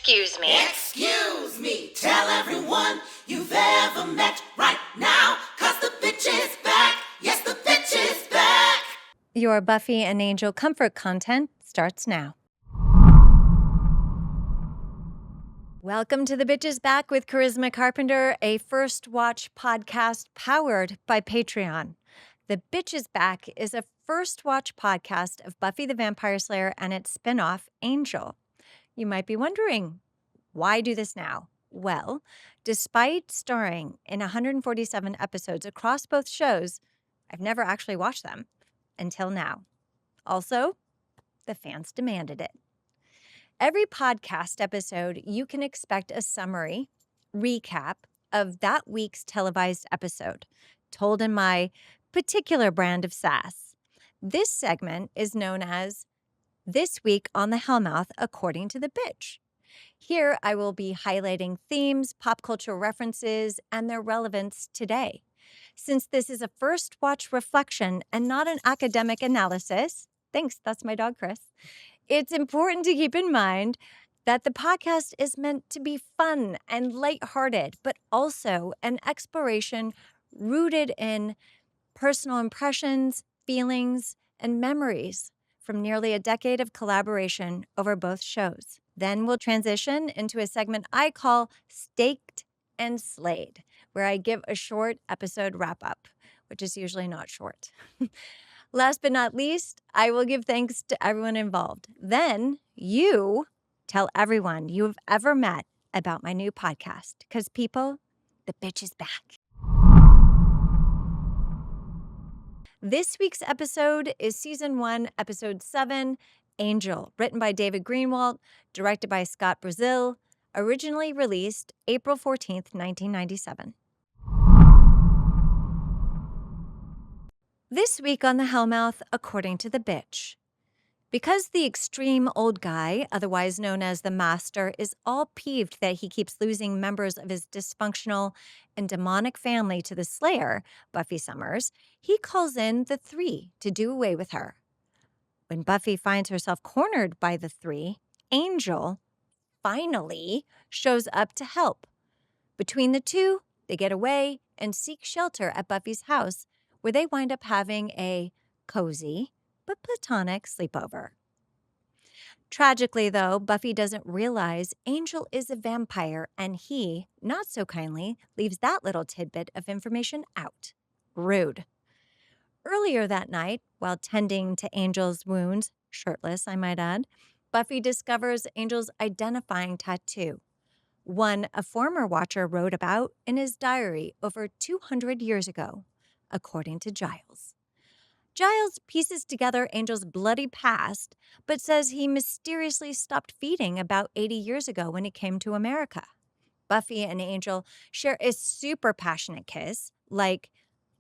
Excuse me. Excuse me. Tell everyone you've ever met right now, 'cause the bitch is back. Yes, the bitch is back. Your Buffy and Angel comfort content starts now. Welcome to The Bitch is Back with Charisma Carpenter, a first watch podcast powered by Patreon. The Bitch is Back is a first watch podcast of Buffy the Vampire Slayer and its spinoff, Angel. You might be wondering, why do this now? Well, despite starring in 147 episodes across both shows, I've never actually watched them until now. Also, the fans demanded it. Every podcast episode, you can expect a summary, recap of that week's televised episode, told in my particular brand of sass. This segment is known as This Week on the Hellmouth According to the Bitch. Here, I will be highlighting themes, pop culture references, and their relevance today. Since this is a first watch reflection and not an academic analysis, thanks, that's my dog, Chris, it's important to keep in mind that the podcast is meant to be fun and lighthearted, but also an exploration rooted in personal impressions, feelings, and memories from nearly a decade of collaboration over both shows. Then we'll transition into a segment I call Staked and Slayed, where I give a short episode wrap-up, which is usually not short. Last but not least, I will give thanks to everyone involved. Then you tell everyone you've ever met about my new podcast, because people, the bitch is back. This week's episode is Season 1, Episode 7, Angel, written by David Greenwalt, directed by Scott Brazil, originally released April 14th, 1997. This week on the Hellmouth, according to the bitch. Because the extreme old guy, otherwise known as the Master, is all peeved that he keeps losing members of his dysfunctional and demonic family to the Slayer, Buffy Summers, he calls in the Three to do away with her. When Buffy finds herself cornered by the Three, Angel finally shows up to help. Between the two, they get away and seek shelter at Buffy's house, where they wind up having a cozy but platonic sleepover. Tragically, though, Buffy doesn't realize Angel is a vampire, and he, not so kindly, leaves that little tidbit of information out. Rude. Earlier that night, while tending to Angel's wounds, shirtless, I might add, Buffy discovers Angel's identifying tattoo, one a former Watcher wrote about in his diary over 200 years ago, according to Giles. Giles pieces together Angel's bloody past, but says he mysteriously stopped feeding about 80 years ago when he came to America. Buffy and Angel share a super passionate kiss, like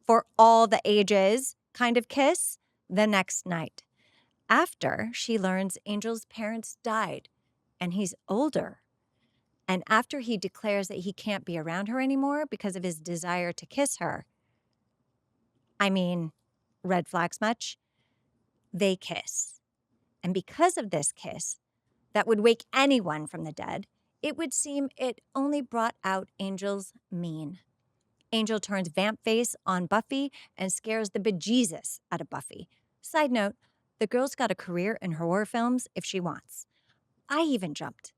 for all the ages kind of kiss, the next night. After she learns Angel's parents died and he's older. And after he declares that he can't be around her anymore because of his desire to kiss her. I mean, red flags much? They kiss. And because of this kiss, that would wake anyone from the dead, it would seem it only brought out Angel's mean. Angel turns vamp face on Buffy and scares the bejesus out of Buffy. Side note, the girl's got a career in horror films if she wants. I even jumped.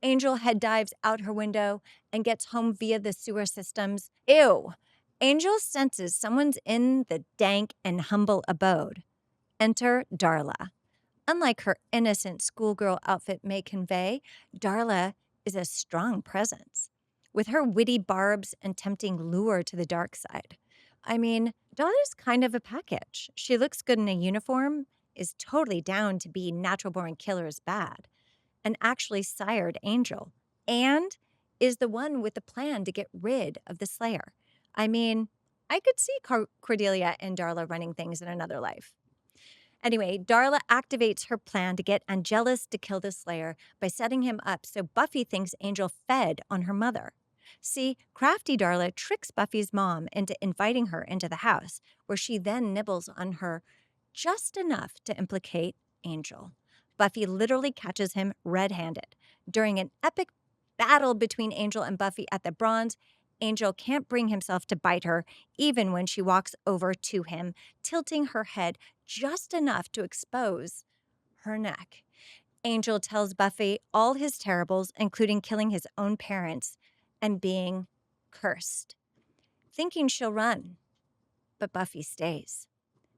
Angel head dives out her window and gets home via the sewer systems. Ew. Angel senses someone's in the dank and humble abode. Enter Darla. Unlike her innocent schoolgirl outfit may convey, Darla is a strong presence, with her witty barbs and tempting lure to the dark side. I mean, Darla's kind of a package. She looks good in a uniform, is totally down to be natural-born killers bad, and actually sired Angel, and is the one with the plan to get rid of the Slayer. I mean, I could see Cordelia and Darla running things in another life. Anyway, Darla activates her plan to get Angelus to kill the Slayer by setting him up so Buffy thinks Angel fed on her mother. See, crafty Darla tricks Buffy's mom into inviting her into the house, where she then nibbles on her just enough to implicate Angel. Buffy literally catches him red-handed. During an epic battle between Angel and Buffy at the Bronze, Angel can't bring himself to bite her, even when she walks over to him, tilting her head just enough to expose her neck. Angel tells Buffy all his terribles, including killing his own parents and being cursed, thinking she'll run. But Buffy stays.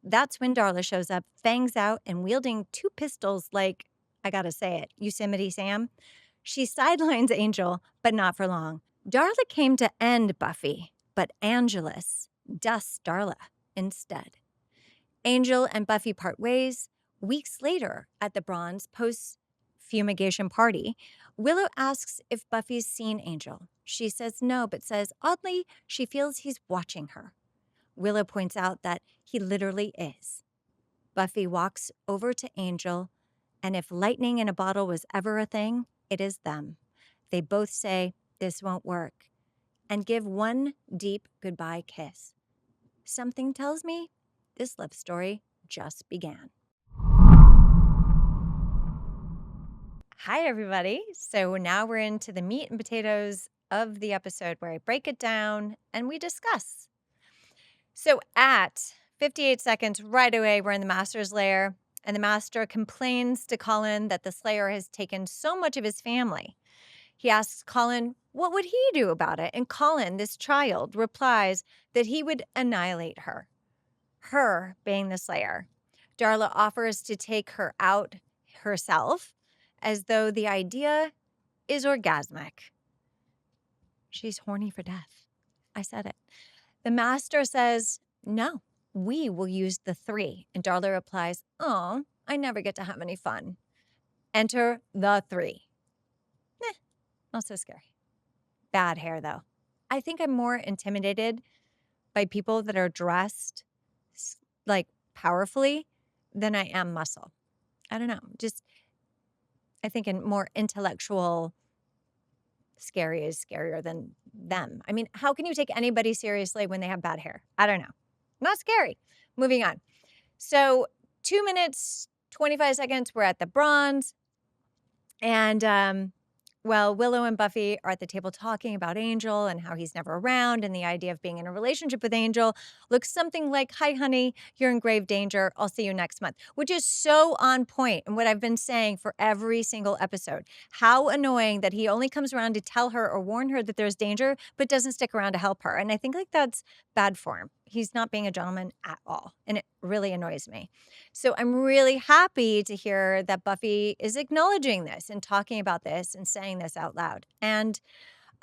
That's when Darla shows up, fangs out, and wielding 2 pistols like, I gotta say it, Yosemite Sam. She sidelines Angel, but not for long. Darla came to end Buffy, but Angelus dusts Darla instead. Angel and Buffy part ways. Weeks later, at the Bronze post-fumigation party, Willow asks if Buffy's seen Angel. She says no, but says, oddly, she feels he's watching her. Willow points out that he literally is. Buffy walks over to Angel, and if lightning in a bottle was ever a thing, it is them. They both say, this won't work, and give one deep goodbye kiss. Something tells me this love story just began. Hi, everybody. So now we're into the meat and potatoes of the episode where I break it down and we discuss. So at 58 seconds right away, we're in the Master's lair, and the Master complains to Colin that the Slayer has taken so much of his family. He asks Colin, what would he do about it? And Colin, this child, replies that he would annihilate her being the Slayer. Darla offers to take her out herself, as though the idea is orgasmic. She's horny for death. I said it. The Master says, no, we will use the 3. And Darla replies, oh, I never get to have any fun. Enter the 3. Not so scary. Bad hair, though. I think I'm more intimidated by people that are dressed like powerfully than I am muscle. I don't know. Just, I think in more intellectual, scary is scarier than them. I mean, how can you take anybody seriously when they have bad hair? I don't know. Not scary. Moving on. So 2 minutes, 25 seconds, we're at the Bronze. And, well, Willow and Buffy are at the table talking about Angel and how he's never around, and the idea of being in a relationship with Angel looks something like, hi, honey, you're in grave danger. I'll see you next month, which is so on point and what I've been saying for every single episode. How annoying that he only comes around to tell her or warn her that there's danger, but doesn't stick around to help her. And I think like that's bad form. He's not being a gentleman at all, and it really annoys me. So I'm really happy to hear that Buffy is acknowledging this and talking about this and saying this out loud. And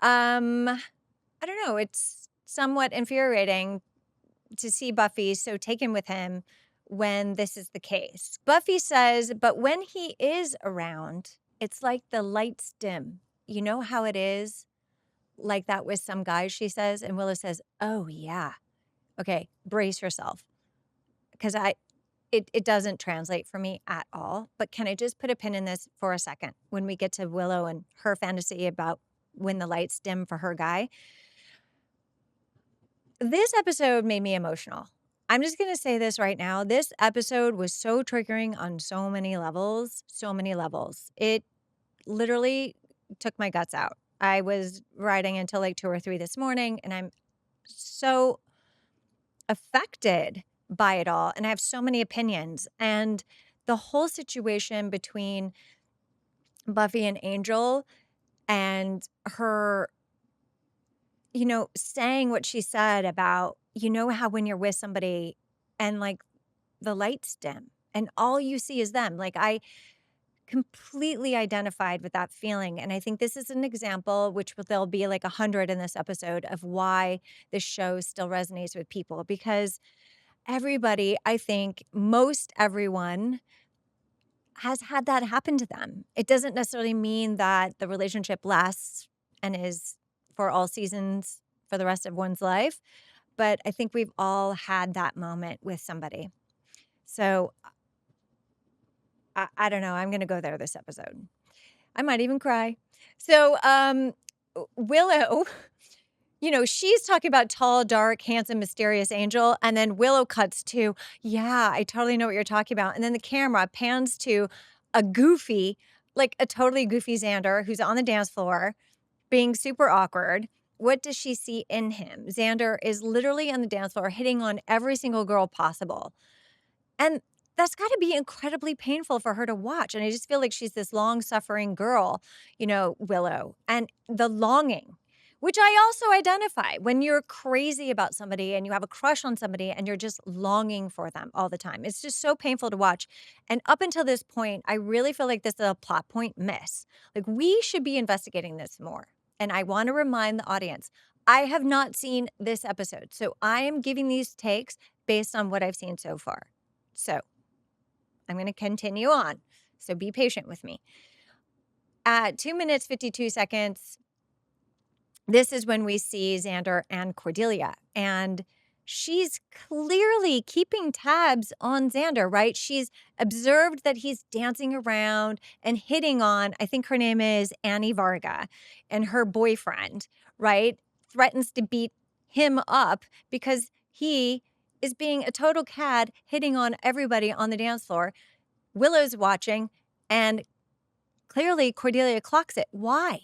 I don't know, it's somewhat infuriating to see Buffy so taken with him when this is the case. Buffy says, but when he is around, it's like the lights dim. You know how it is? Like that with some guys, she says. And Willow says, oh, yeah. Okay, brace yourself. Because it doesn't translate for me at all. But can I just put a pin in this for a second when we get to Willow and her fantasy about when the lights dim for her guy? This episode made me emotional. I'm just going to say this right now. This episode was so triggering on so many levels, so many levels. It literally took my guts out. I was writing until like 2 or 3 this morning, and I'm so affected by it all. And I have so many opinions. And the whole situation between Buffy and Angel and her, you know, saying what she said about, you know, how when you're with somebody and like the lights dim and all you see is them. Like I completely identified with that feeling. And I think this is an example, which there'll be like 100 in this episode, of why this show still resonates with people. Because everybody, I think most everyone has had that happen to them. It doesn't necessarily mean that the relationship lasts and is for all seasons for the rest of one's life. But I think we've all had that moment with somebody. So I don't know. I'm going to go there this episode. I might even cry. So Willow, you know, she's talking about tall, dark, handsome, mysterious Angel. And then Willow cuts to, yeah, I totally know what you're talking about. And then the camera pans to a goofy, like a totally goofy Xander who's on the dance floor being super awkward. What does she see in him? Xander is literally on the dance floor hitting on every single girl possible. And that's got to be incredibly painful for her to watch. And I just feel like she's this long suffering girl, Willow, and the longing, which I also identify when you're crazy about somebody and you have a crush on somebody and you're just longing for them all the time. It's just so painful to watch. And up until this point, I really feel like this is a plot point miss. Like we should be investigating this more. And I want to remind the audience, I have not seen this episode. So I am giving these takes based on what I've seen so far. So I'm going to continue on. So be patient with me. At 2 minutes, 52 seconds, this is when we see Xander and Cordelia. And she's clearly keeping tabs on Xander, right? She's observed that he's dancing around and hitting on, I think her name is Annie Varga, and her boyfriend, right? Threatens to beat him up because he is being a total cad, hitting on everybody on the dance floor. Willow's watching, and clearly Cordelia clocks it. Why?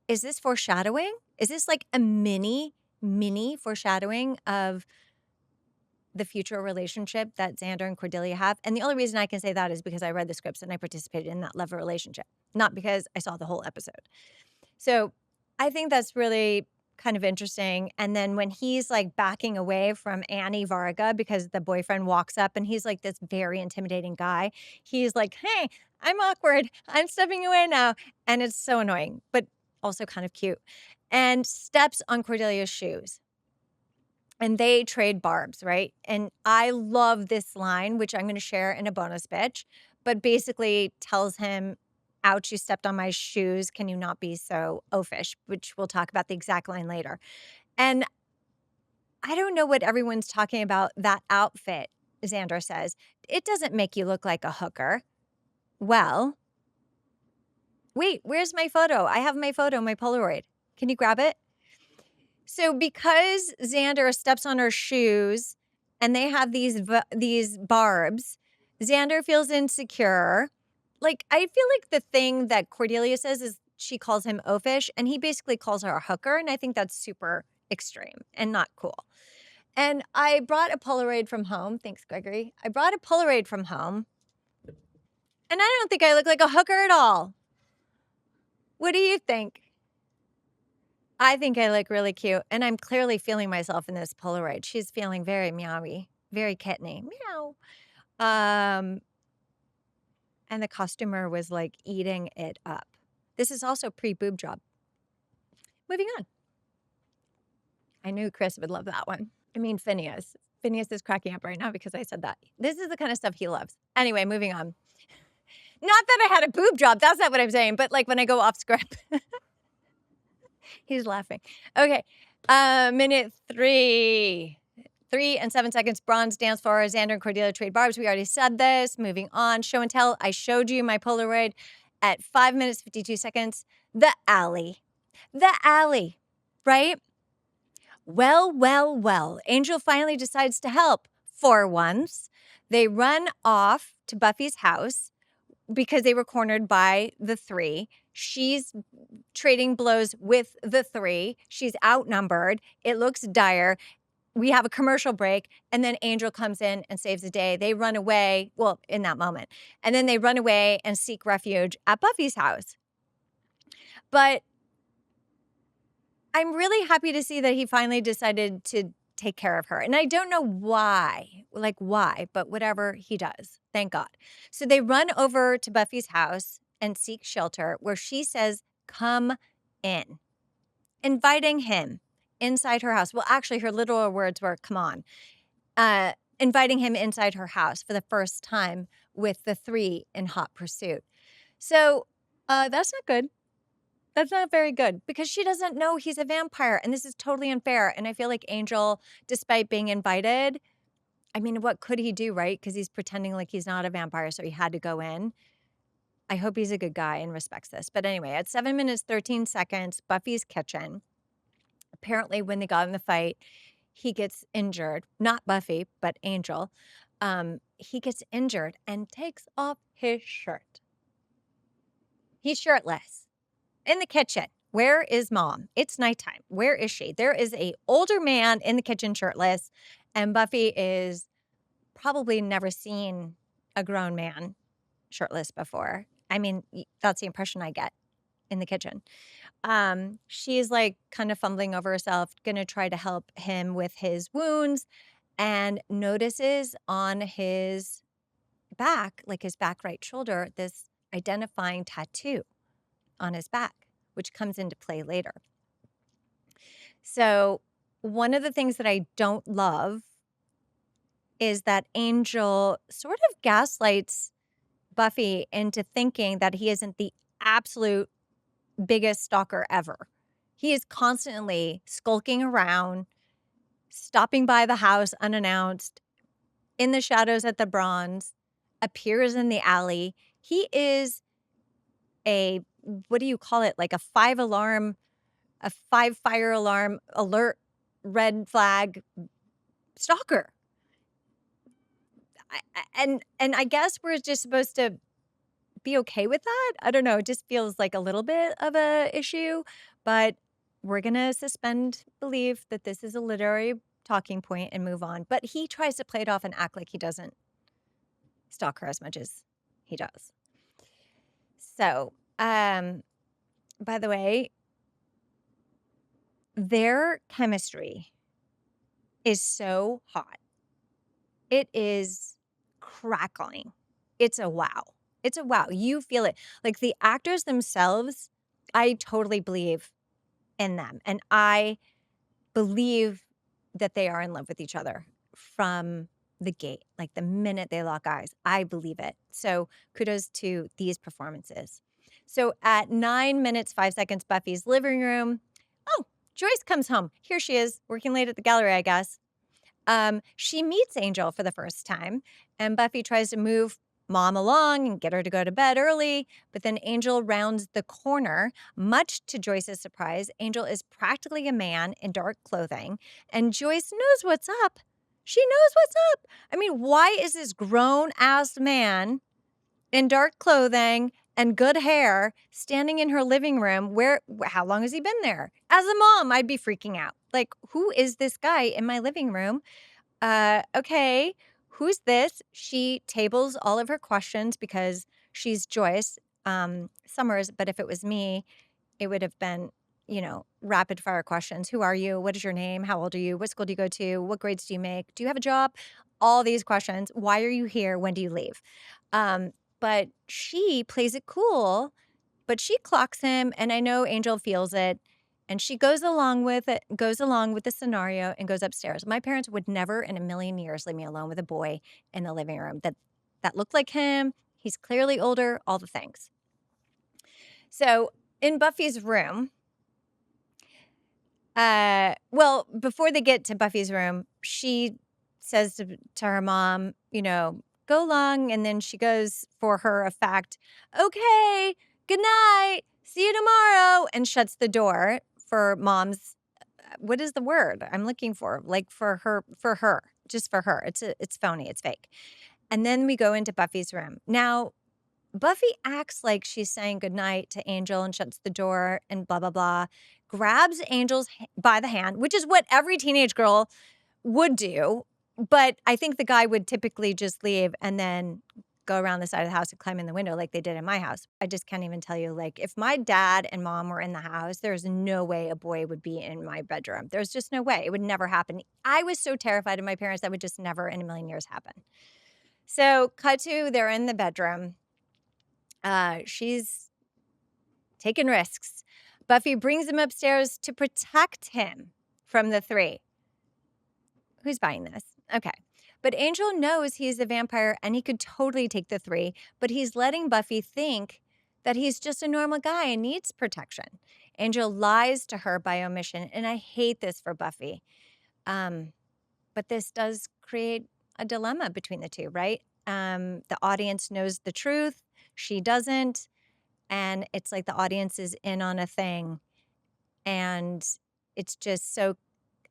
Is this foreshadowing? Is this like a mini foreshadowing of the future relationship that Xander and Cordelia have? And the only reason I can say that is because I read the scripts and I participated in that love relationship, not because I saw the whole episode. So I think that's really kind of interesting. And then when he's like backing away from Annie Varga because the boyfriend walks up and he's like this very intimidating guy, he's like, hey, I'm awkward. I'm stepping away now. And it's so annoying, but also kind of cute. And steps on Cordelia's shoes. And they trade barbs, right? And I love this line, which I'm going to share in a bonus bitch, but basically tells him, ouch, you stepped on my shoes. Can you not be so oafish? Which we'll talk about the exact line later. And I don't know what everyone's talking about that outfit, Xander says. It doesn't make you look like a hooker. Well, wait, where's my photo? I have my photo, my Polaroid. Can you grab it? So because Xander steps on her shoes and they have these barbs, Xander feels insecure. Like I feel like the thing that Cordelia says is she calls him oafish and he basically calls her a hooker, and I think that's super extreme and not cool. And I brought a Polaroid from home. Thanks, Gregory. I brought a Polaroid from home. And I don't think I look like a hooker at all. What do you think? I think I look really cute, and I'm clearly feeling myself in this Polaroid. She's feeling very meowy, very kitteny. Meow. Um, and the costumer was like eating it up. This is also pre-boob job. Moving on. I knew Chris would love that one. I mean, Phineas. Phineas is cracking up right now because I said that. This is the kind of stuff he loves. Anyway, moving on. Not that I had a boob job. That's not what I'm saying. But like when I go off script. He's laughing. Okay. Minute 3. 3 and 7 seconds. Bronze dance floor. Xander and Cordelia trade barbs. We already said this. Moving on. Show and tell. I showed you my Polaroid at 5 minutes, 52 seconds. The alley. The alley. Right? Well. Angel finally decides to help for once. They run off to Buffy's house because they were cornered by the 3. She's trading blows with the 3. She's outnumbered. It looks dire. We have a commercial break, and then Angel comes in and saves the day. They run away, well, in that moment. And then they run away and seek refuge at Buffy's house. But I'm really happy to see that he finally decided to take care of her. And I don't know why, but whatever, he does. Thank God. So they run over to Buffy's house and seek shelter, where she says, come in, inviting him inside her house. Well, actually, her literal words were, come on, inviting him inside her house for the first time with the 3 in hot pursuit. So that's not good. That's not very good because she doesn't know he's a vampire, and this is totally unfair. And I feel like Angel, despite being invited, I mean, what could he do, right? Because he's pretending like he's not a vampire, so he had to go in. I hope he's a good guy and respects this. But anyway, at 7 minutes, 13 seconds, Buffy's kitchen. Apparently, when they got in the fight, he gets injured. Not Buffy, but Angel. He gets injured and takes off his shirt. He's shirtless in the kitchen. Where is mom? It's nighttime. Where is she? There is a older man in the kitchen shirtless, and Buffy is probably never seen a grown man shirtless before. I mean, that's the impression I get in the kitchen. She's like kind of fumbling over herself, gonna try to help him with his wounds, and notices on his back, like his back right shoulder, this identifying tattoo on his back, which comes into play later. So, one of the things that I don't love is that Angel sort of gaslights Buffy into thinking that he isn't the absolute biggest stalker ever. He is constantly skulking around, stopping by the house unannounced, in the shadows at the Bronze, appears in the alley. He is a, what do you call it? Like a five fire alarm alert, red flag stalker. And I guess we're just supposed to be okay with that. I don't know. It just feels like a little bit of a issue, but we're going to suspend belief that this is a literary talking point and move on. But he tries to play it off and act like he doesn't stalk her as much as he does. So, by the way, their chemistry is so hot. It is crackling. It's a wow. It's a wow. You feel it. Like the actors themselves, I totally believe in them. And I believe that they are in love with each other from the gate. Like the minute they lock eyes, I believe it. So kudos to these performances. So at 9 minutes, 5 seconds, Buffy's living room. Oh, Joyce comes home. Here she is, working late at the gallery, I guess. She meets Angel for the first time, and Buffy tries to move mom along and get her to go to bed early. But then Angel rounds the corner. Much to Joyce's surprise, Angel is practically a man in dark clothing, and Joyce knows what's up. She knows what's up. I mean, why is this grown ass man in dark clothing and good hair standing in her living room? How long has he been there? As a mom, I'd be freaking out. Like, who is this guy in my living room? Okay, who's this? She tables all of her questions because she's Joyce Summers, but if it was me, it would have been, rapid fire questions. Who are you? What is your name? How old are you? What school do you go to? What grades do you make? Do you have a job? All these questions. Why are you here? When do you leave? But she plays it cool, but she clocks him, and I know Angel feels it. And she goes along with the scenario and goes upstairs. My parents would never in a million years leave me alone with a boy in the living room that looked like him. He's clearly older, all the things. So in Buffy's room, before they get to Buffy's room, she says to her mom, go along. And then she goes for her a fact. Okay, good night. See you tomorrow. And shuts the door for mom's, what is the word I'm looking for? Like for her, just for her. It's phony. It's fake. And then we go into Buffy's room. Now, Buffy acts like she's saying goodnight to Angel and shuts the door and blah, blah, blah. Grabs Angel's by the hand, which is what every teenage girl would do. But I think the guy would typically just leave and then go around the side of the house and climb in the window like they did in my house. I just can't even tell you, like, if my dad and mom were in the house, there's no way a boy would be in my bedroom. There's just no way. It would never happen. I was so terrified of my parents that would just never in a million years happen. So cut to, they're in the bedroom. She's taking risks. Buffy brings him upstairs to protect him from the three. Who's buying this? Okay. But Angel knows he's a vampire and he could totally take the three, but he's letting Buffy think that he's just a normal guy and needs protection. Angel lies to her by omission, and I hate this for Buffy. But this does create a dilemma between the two, right? The audience knows the truth. She doesn't. And it's like the audience is in on a thing. And it's just so,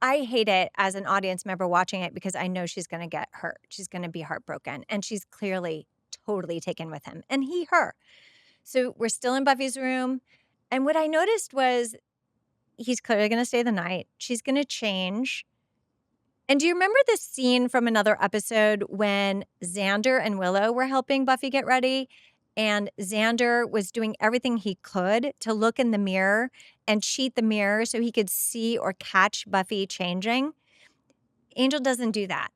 I hate it as an audience member watching it because I know she's going to get hurt. She's going to be heartbroken. And she's clearly totally taken with him. And he, her. So we're still in Buffy's room, and what I noticed was he's clearly gonna stay the night. She's gonna change. And do you remember this scene from another episode when Xander and Willow were helping Buffy get ready? And Xander was doing everything he could to look in the mirror and cheat the mirror so he could see or catch Buffy changing. Angel doesn't do that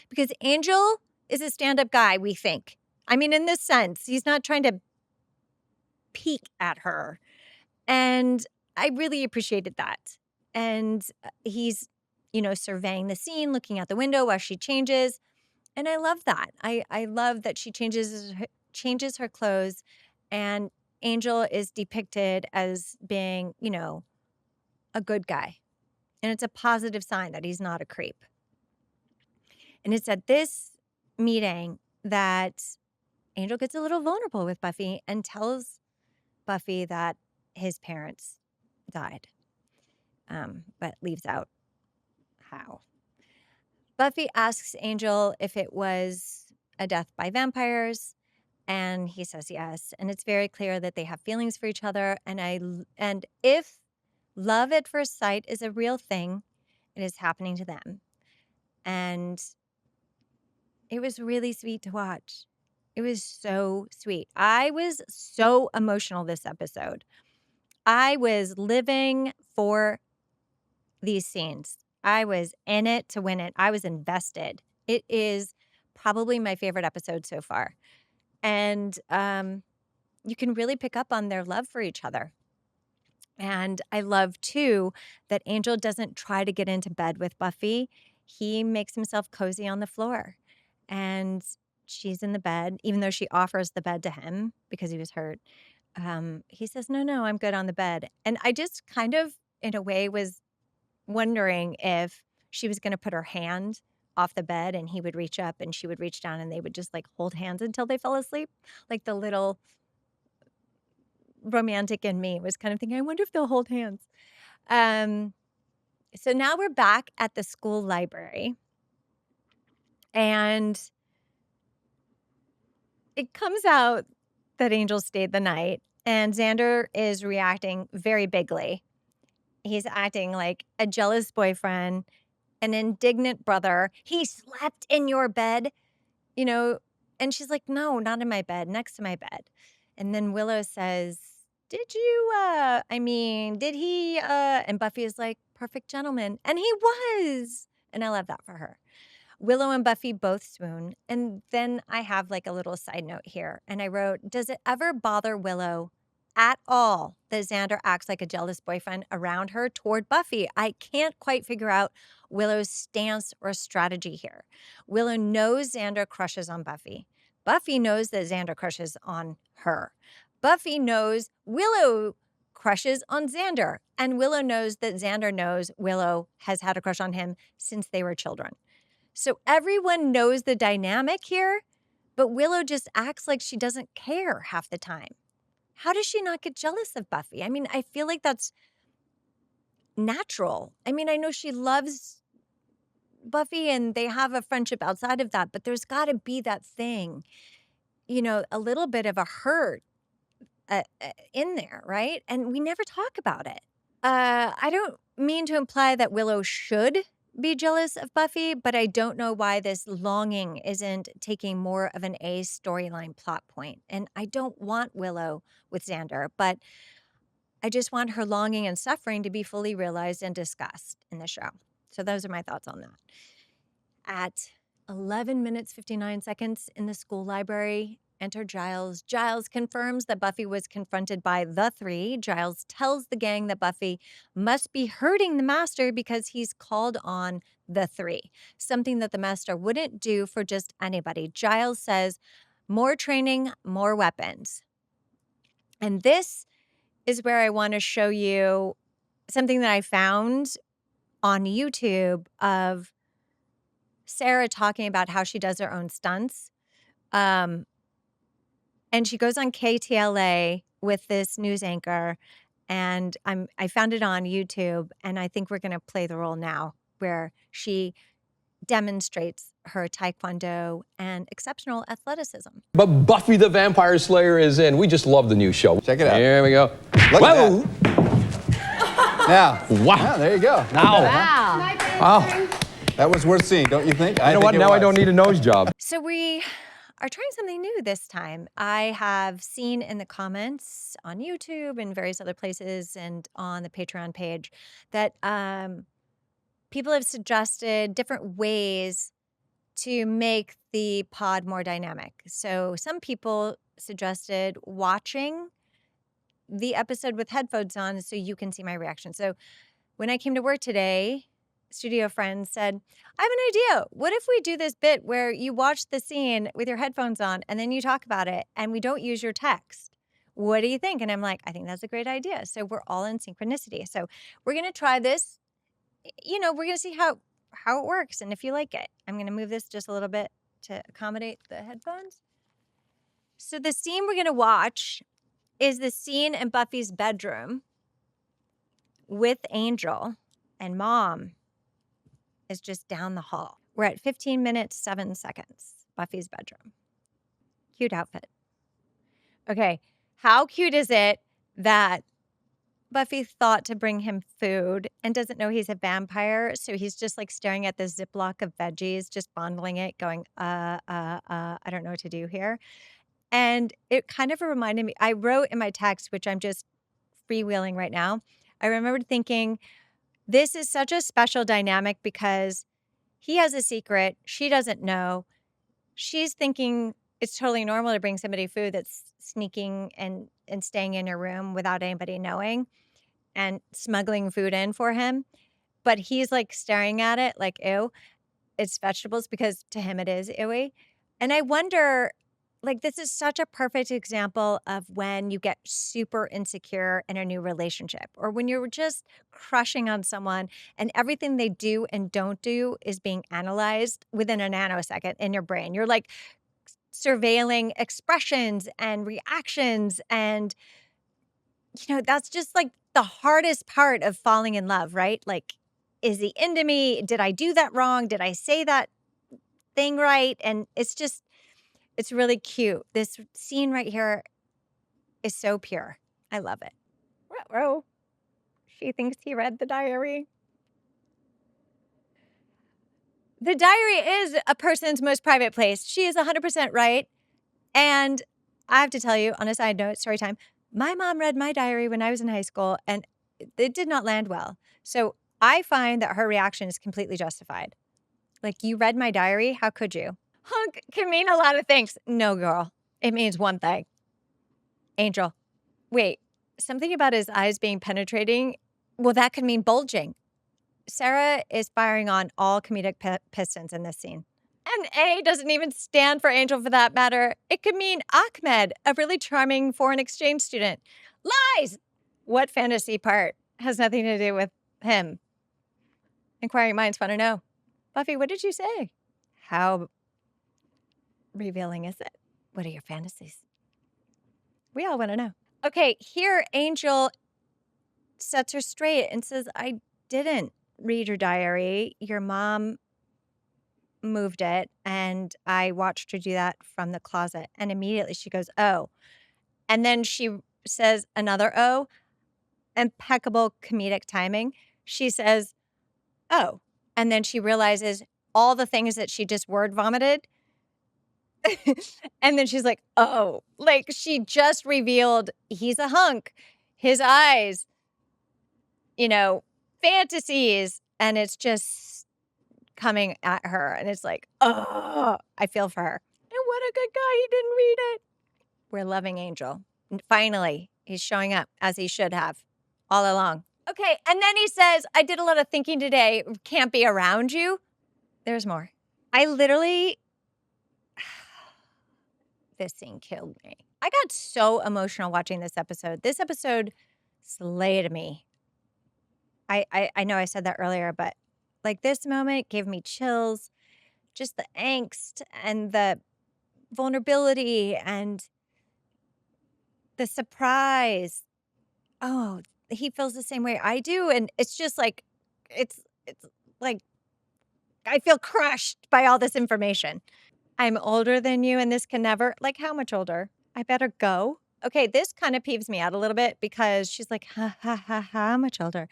because Angel is a stand up guy, we think. I mean, in this sense, he's not trying to peek at her. And I really appreciated that. And he's, surveying the scene, looking out the window while she changes. And I love that. I love that she changes her clothes, and Angel is depicted as being, a good guy. And it's a positive sign that he's not a creep. And it's at this meeting that Angel gets a little vulnerable with Buffy and tells Buffy that his parents died, but leaves out how. Buffy asks Angel if it was a death by vampires, and he says yes. And it's very clear that they have feelings for each other. And if love at first sight is a real thing, it is happening to them. And it was really sweet to watch. It was so sweet. I was so emotional this episode. I was living for these scenes. I was in it to win it. I was invested. It is probably my favorite episode so far. And you can really pick up on their love for each other. And I love too that Angel doesn't try to get into bed with Buffy. He makes himself cozy on the floor. And she's in the bed, even though she offers the bed to him because he was hurt. He says, no, no, I'm good on the bed. And I just kind of, in a way, was wondering if she was going to put her hand off the bed and he would reach up and she would reach down and they would just like hold hands until they fell asleep. Like the little romantic in me was kind of thinking, I wonder if they'll hold hands. Um, so now we're back at the school library, and it comes out that Angel stayed the night, and Xander is reacting very bigly. He's acting like a jealous boyfriend, an indignant brother. He slept in your bed, you know, and she's like, no, not in my bed, next to my bed. And then Willow says, did you, did he, and Buffy is like, perfect gentleman. And he was. And I love that for her. Willow and Buffy both swoon. And then I have like a little side note here. And I wrote, does it ever bother Willow at all that Xander acts like a jealous boyfriend around her toward Buffy? I can't quite figure out Willow's stance or strategy here. Willow knows Xander crushes on Buffy. Buffy knows that Xander crushes on her. Buffy knows Willow crushes on Xander. And Willow knows that Xander knows Willow has had a crush on him since they were children. So everyone knows the dynamic here, but Willow just acts like she doesn't care half the time. How does she not get jealous of Buffy? I mean, I feel like that's natural. I mean, I know she loves Buffy and they have a friendship outside of that, but there's got to be that thing, a little bit of a hurt in there, right? And we never talk about it. I don't mean to imply that Willow should be jealous of Buffy, but I don't know why this longing isn't taking more of an A storyline plot point. And I don't want Willow with Xander, but I just want her longing and suffering to be fully realized and discussed in the show. So those are my thoughts on that. At 11 minutes, 59 seconds in the school library, enter Giles. Giles confirms that Buffy was confronted by the three. Giles tells the gang that Buffy must be hurting the master because he's called on the three, something that the master wouldn't do for just anybody. Giles says, more training, more weapons. And this is where I want to show you something that I found on YouTube of Sarah talking about how she does her own stunts. And she goes on KTLA with this news anchor, and I found it on YouTube, and I think we're going to play the role now where she demonstrates her taekwondo and exceptional athleticism. But Buffy the Vampire Slayer is in. We just love the new show. Check it out. Here we go. Look Whoa! Now, Wow. yeah, there you go. Now. Wow. That was worth seeing, don't you think? You know what? Now I don't need a nose job. So we are trying something new this time. I have seen in the comments on YouTube and various other places and on the Patreon page that people have suggested different ways to make the pod more dynamic. So some people suggested watching the episode with headphones on so you can see my reaction. So when I came to work today, studio friend said, I have an idea. What if we do this bit where you watch the scene with your headphones on and then you talk about it and we don't use your text? What do you think? And I'm like, I think that's a great idea. So we're all in synchronicity. So we're going to try this. You know, we're going to see how it works and if you like it. I'm going to move this just a little bit to accommodate the headphones. So the scene we're going to watch is the scene in Buffy's bedroom with Angel, and Mom is just down the hall. We're at 15 minutes, 7 seconds. Buffy's bedroom. Cute outfit. Okay, how cute is it that Buffy thought to bring him food and doesn't know he's a vampire, so he's just like staring at this Ziploc of veggies, just fondling it, going, I don't know what to do here. And it kind of reminded me, I wrote in my text, which I'm just freewheeling right now, I remembered thinking, this is such a special dynamic because he has a secret. She doesn't know. She's thinking it's totally normal to bring somebody food that's sneaking and staying in your room without anybody knowing and smuggling food in for him. But he's like staring at it like, ew, it's vegetables because to him it is ewy. And I wonder, like, this is such a perfect example of when you get super insecure in a new relationship or when you're just crushing on someone and everything they do and don't do is being analyzed within a nanosecond in your brain. You're like surveilling expressions and reactions. And, you know, that's just like the hardest part of falling in love, right? Like, is he into me? Did I do that wrong? Did I say that thing right? And it's really cute. This scene right here is so pure. I love it. Ruh-roh. She thinks he read the diary. The diary is a person's most private place. She is 100% right. And I have to tell you, on a side note, story time, my mom read my diary when I was in high school, and it did not land well. So I find that her reaction is completely justified. Like, you read my diary? How could you? Hunk can mean a lot of things. No, girl. It means one thing. Angel. Wait, something about his eyes being penetrating? Well, that could mean bulging. Sarah is firing on all comedic pistons in this scene. And A doesn't even stand for Angel for that matter. It could mean Ahmed, a really charming foreign exchange student. Lies! What fantasy part has nothing to do with him? Inquiring minds want to know. Buffy, what did you say? How revealing is it? What are your fantasies? We all want to know. Okay, here Angel sets her straight and says, I didn't read your diary. Your mom moved it and I watched her do that from the closet. And immediately she goes, oh. And then she says another oh, impeccable comedic timing. She says, oh. And then she realizes all the things that she just word vomited. And then she's like, oh, like she just revealed he's a hunk, his eyes, you know, fantasies. And it's just coming at her. And it's like, oh, I feel for her. And what a good guy. He didn't read it. We're loving Angel. And finally, he's showing up as he should have all along. Okay. And then he says, I did a lot of thinking today. Can't be around you. There's more. I literally... This scene killed me. I got so emotional watching this episode. This episode slayed me. I know I said that earlier, but like this moment gave me chills. Just the angst and the vulnerability and the surprise. Oh, he feels the same way I do. And it's just like, it's like I feel crushed by all this information. I'm older than you and this can never, like, how much older? I better go. Okay, this kind of peeves me out a little bit because she's like, ha, ha, ha, how much older?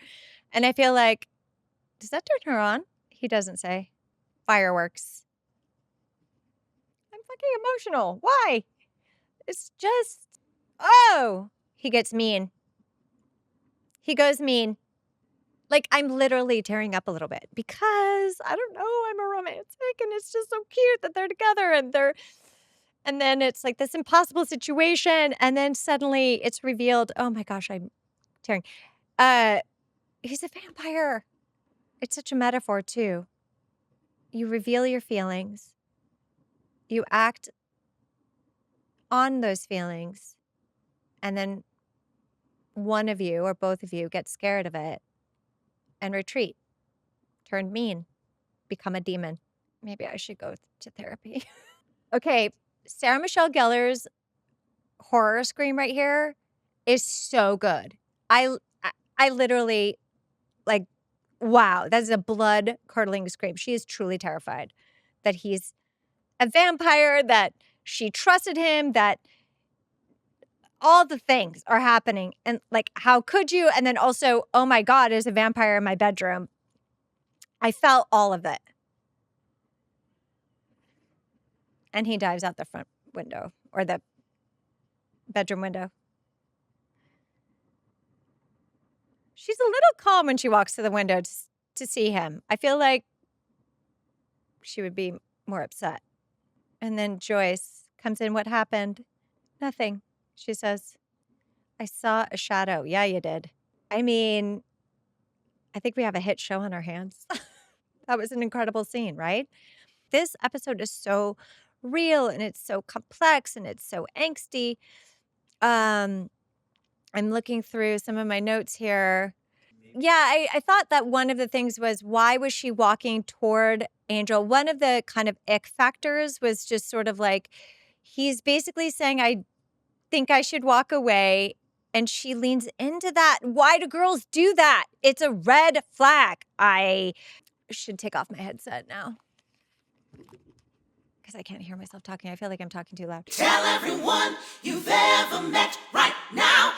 And I feel like, does that turn her on? He doesn't say. Fireworks. I'm fucking emotional. Why? It's just, oh, he gets mean. He goes mean. Like, I'm literally tearing up a little bit because I don't know, I'm a romantic and it's just so cute that they're together and then it's like this impossible situation. And then suddenly it's revealed, oh my gosh, I'm tearing. Uh, he's a vampire. It's such a metaphor too. You reveal your feelings. You act on those feelings. And then one of you or both of you get scared of it and retreat, turn mean, become a demon. Maybe I should go to therapy. Okay, Sarah Michelle Gellar's horror scream right here is so good. I literally, like, wow, that's a blood-curdling scream. She is truly terrified that he's a vampire, that she trusted him, that all the things are happening. And, like, how could you? And then also, oh my God, there's a vampire in my bedroom. I felt all of it. And he dives out the front window or the bedroom window. She's a little calm when she walks to the window to see him. I feel like she would be more upset. And then Joyce comes in. What happened? Nothing. She says, I saw a shadow. Yeah, you did. I mean, I think we have a hit show on our hands. That was an incredible scene, right? This episode is so real and it's so complex and it's so angsty. I'm looking through some of my notes here. Yeah, I thought that one of the things was, why was she walking toward Angel? One of the kind of ick factors was just sort of like, he's basically saying, I think I should walk away. And she leans into that. Why do girls do that? It's a red flag. I should take off my headset now because I can't hear myself talking. I feel like I'm talking too loud. Tell everyone you've ever met right now,